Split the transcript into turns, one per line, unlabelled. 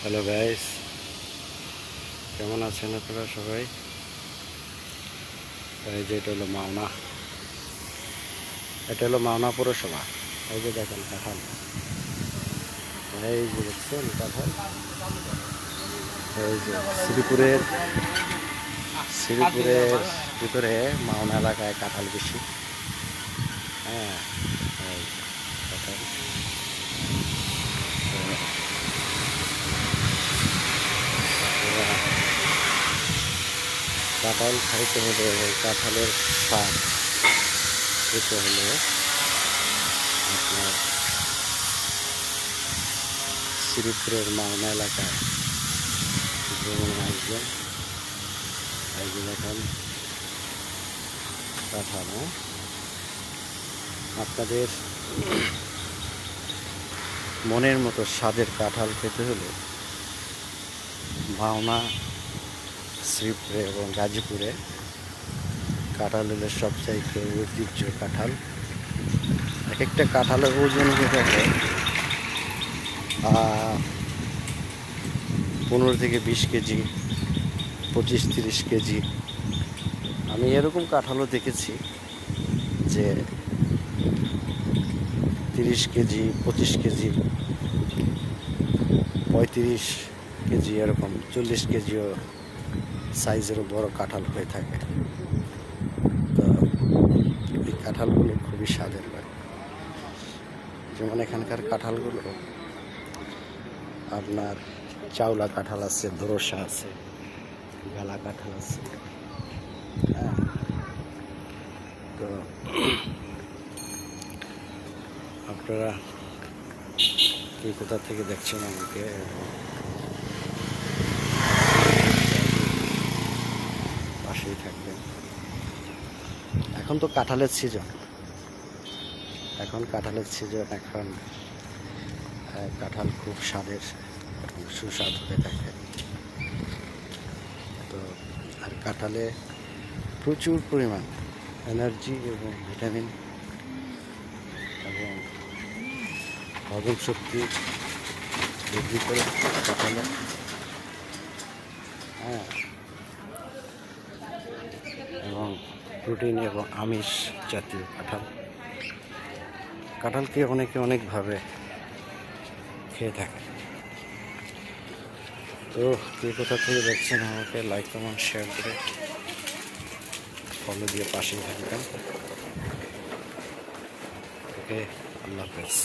Hello guys, কেমন আছেন আপনারা সবাই? এই যে এটা হলো মাওনা, এটা হলো মাওনা পৌরসভা। এই যে দেখেন কাঁঠাল, এই যে দেখছেন কাঁঠাল। এই যে শ্রীপুরের ভিতরে মাওনা এলাকায় কাঁঠাল বেশি। হ্যাঁ, এই কাঁঠাল। কাঁঠাল খাইতে হলে কাঁঠালের স্বাদ খেতে হলে আপনার শ্রীপুরের মাওনা এলাকায় ভ্রমণে আসবেন। এই যে দেখেন কাঁঠাল। আপনাদের মনের মতো স্বাদের কাঁঠাল খেতে হলে মাওনা, শ্রীপুরে এবং গাজীপুরে কাঁঠাল হলে সবচাইতে ঐতিহ্য কাঁঠাল। এক একটা কাঁঠালের ওজন হয়ে থাকে 15 থেকে 20 কেজি, 25-30 কেজি। আমি এরকম কাঁঠালও দেখেছি যে 30 কেজি, 25 কেজি, 35 কেজি, এরকম 40 কেজিও সাইজেরও বড় কাঁঠাল হয়ে থাকে। তো এই কাঁঠালগুলো খুবই স্বাদের লাগে। যেমন এখানকার কাঁঠালগুলো আপনার চাওলা কাঁঠাল আছে, দোরসা আছে, গালা কাঁঠাল আছে। হ্যাঁ, তো আপনারা কে কোথা থেকে দেখছেন আমাকে পাশেই থাকবেন। এখন তো কাঁঠালের সিজন, এখন কাঁঠাল খুব স্বাদের এবং সুস্বাদ হয়ে থাকে। তো আর কাঁঠালে প্রচুর পরিমাণ এনার্জি এবং ভিটামিন এবং হজম শক্তি বৃদ্ধি করে কাঁঠালে। হ্যাঁ, এবং প্রোটিন এবং আমিষ জাতীয় কাঁঠালকে অনেকে অনেকভাবে খেয়ে থাকে। তো কে কোথা থেকে দেখছেন আমাকে লাইক, কমেন্ট, শেয়ার করে ফলো দিয়ে পাশেই থাকবেন। ওকে, আল্লাহ হাফেজ।